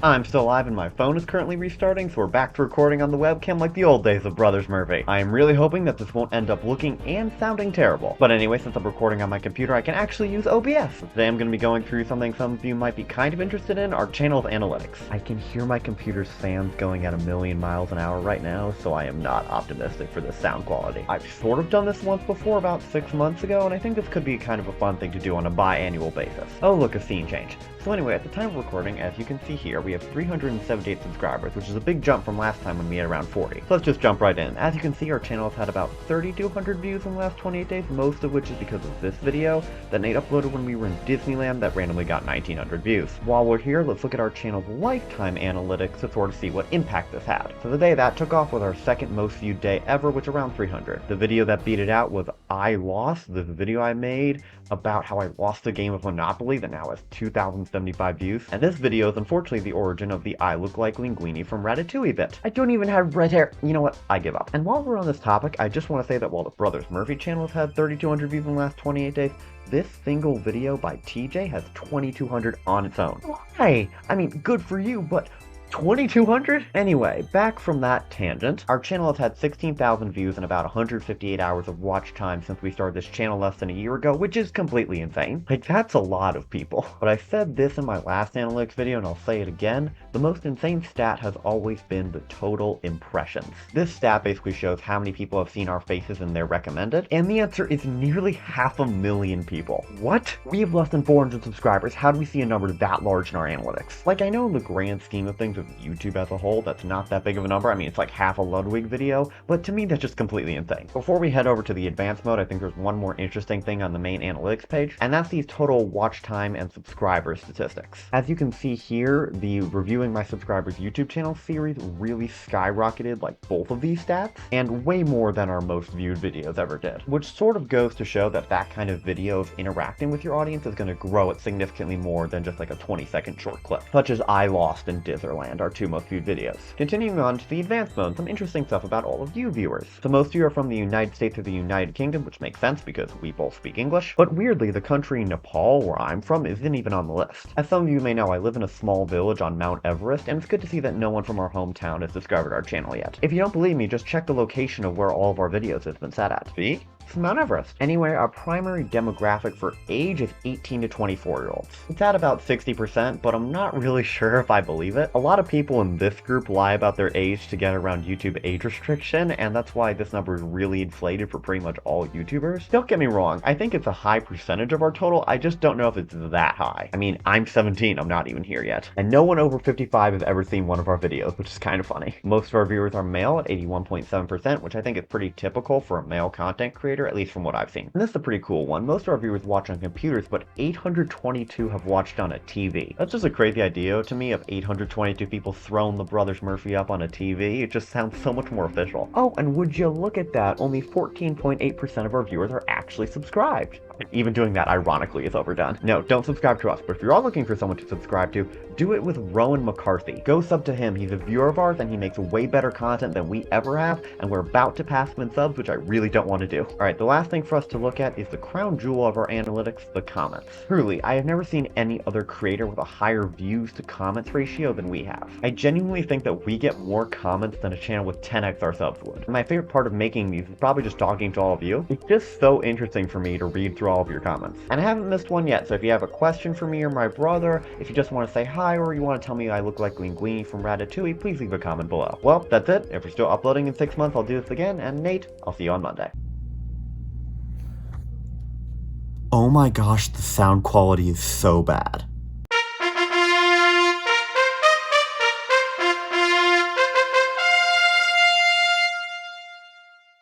I'm still alive and my phone is currently restarting, so we're back to recording on the webcam like the old days of Brothers Murphy. I am really hoping that this won't end up looking and sounding terrible. But anyway, since I'm recording on my computer, I can actually use OBS. Today I'm going to be going through something some of you might be kind of interested in, our channel's analytics. I can hear my computer's fans going at a million miles an hour right now, so I am not optimistic for the sound quality. I've sort of done this once before, about 6 months ago, and I think this could be kind of a fun thing to do on a biannual basis. Oh look, a scene change. So anyway, at the time of recording, as you can see here, we have 378 subscribers, which is a big jump from last time when we had around 40. So let's just jump right in. As you can see, our channel has had about 3,200 views in the last 28 days, most of which is because of this video that Nate uploaded when we were in Disneyland that randomly got 1,900 views. While we're here, let's look at our channel's lifetime analytics to sort of see what impact this had. So the day that took off was our second most viewed day ever, which around 300. The video that beat it out was I Lost, the video I made about how I lost a game of Monopoly that now has 2,075 views. And this video is unfortunately the origin of the I Look Like Linguini from Ratatouille bit. I don't even have red hair. You know what? I give up. And while we're on this topic, I just want to say that while the Brothers Murphy channel has had 3,200 views in the last 28 days, this single video by TJ has 2,200 on its own. Why? I mean, good for you, but 2,200? Anyway, back from that tangent, our channel has had 16,000 views and about 158 hours of watch time since we started this channel less than a year ago, which is completely insane. Like, that's a lot of people. But I said this in my last analytics video, and I'll say it again, the most insane stat has always been the total impressions. This stat basically shows how many people have seen our faces in their recommended, and the answer is nearly 500,000 people. What? We have less than 400 subscribers. How do we see a number that large in our analytics? Like, I know in the grand scheme of things with YouTube as a whole, that's not that big of a number. I mean, it's like half a Ludwig video, but to me, that's just completely insane. Before we head over to the advanced mode, I think there's one more interesting thing on the main analytics page, and that's these total watch time and subscriber statistics. As you can see here, the Reviewing My Subscribers YouTube channel series really skyrocketed like both of these stats, and way more than our most viewed videos ever did, which sort of goes to show that that kind of video of interacting with your audience is going to grow it significantly more than just like a 20-second short clip, such as I Lost and Disneyland, our two most viewed videos. Continuing on to the advanced mode, some interesting stuff about all of you viewers. So most of you are from the United States or the United Kingdom, which makes sense because we both speak English, but weirdly the country Nepal, where I'm from, isn't even on the list. As some of you may know, I live in a small village on Mount Everest, and it's good to see that no one from our hometown has discovered our channel yet. If you don't believe me, just check the location of where all of our videos have been set at. See? It's Mount Everest. Anyway, our primary demographic for age is 18 to 24-year-olds. It's at about 60%, but I'm not really sure if I believe it. A lot of people in this group lie about their age to get around YouTube age restriction, and that's why this number is really inflated for pretty much all YouTubers. Don't get me wrong, I think it's a high percentage of our total, I just don't know if it's that high. I mean, I'm 17, I'm not even here yet. And no one over 55 has ever seen one of our videos, which is kind of funny. Most of our viewers are male at 81.7%, which I think is pretty typical for a male content creator, at least from what I've seen. And this is a pretty cool one. Most of our viewers watch on computers, but 822 have watched on a TV. That's just a crazy idea to me of 822 people throwing the Brothers Murphy up on a TV. It just sounds so much more official. Oh, and would you look at that, only 14.8% of our viewers are actually subscribed. Even doing that, ironically, is overdone. No, don't subscribe to us, but if you're all looking for someone to subscribe to, do it with Rowan McCarthy. Go sub to him. He's a viewer of ours, and he makes way better content than we ever have, and we're about to pass him in subs, which I really don't want to do. Alright, the last thing for us to look at is the crown jewel of our analytics, the comments. Truly, I have never seen any other creator with a higher views to comments ratio than we have. I genuinely think that we get more comments than a channel with 10x our subs would. And my favorite part of making these is probably just talking to all of you. It's just so interesting for me to read through all of your comments. And I haven't missed one yet, so if you have a question for me or my brother, if you just want to say hi, or you want to tell me I look like Linguini from Ratatouille, please leave a comment below. Well, that's it. If we're still uploading in 6 months, I'll do this again, and Nate, I'll see you on Monday. Oh my gosh, the sound quality is so bad.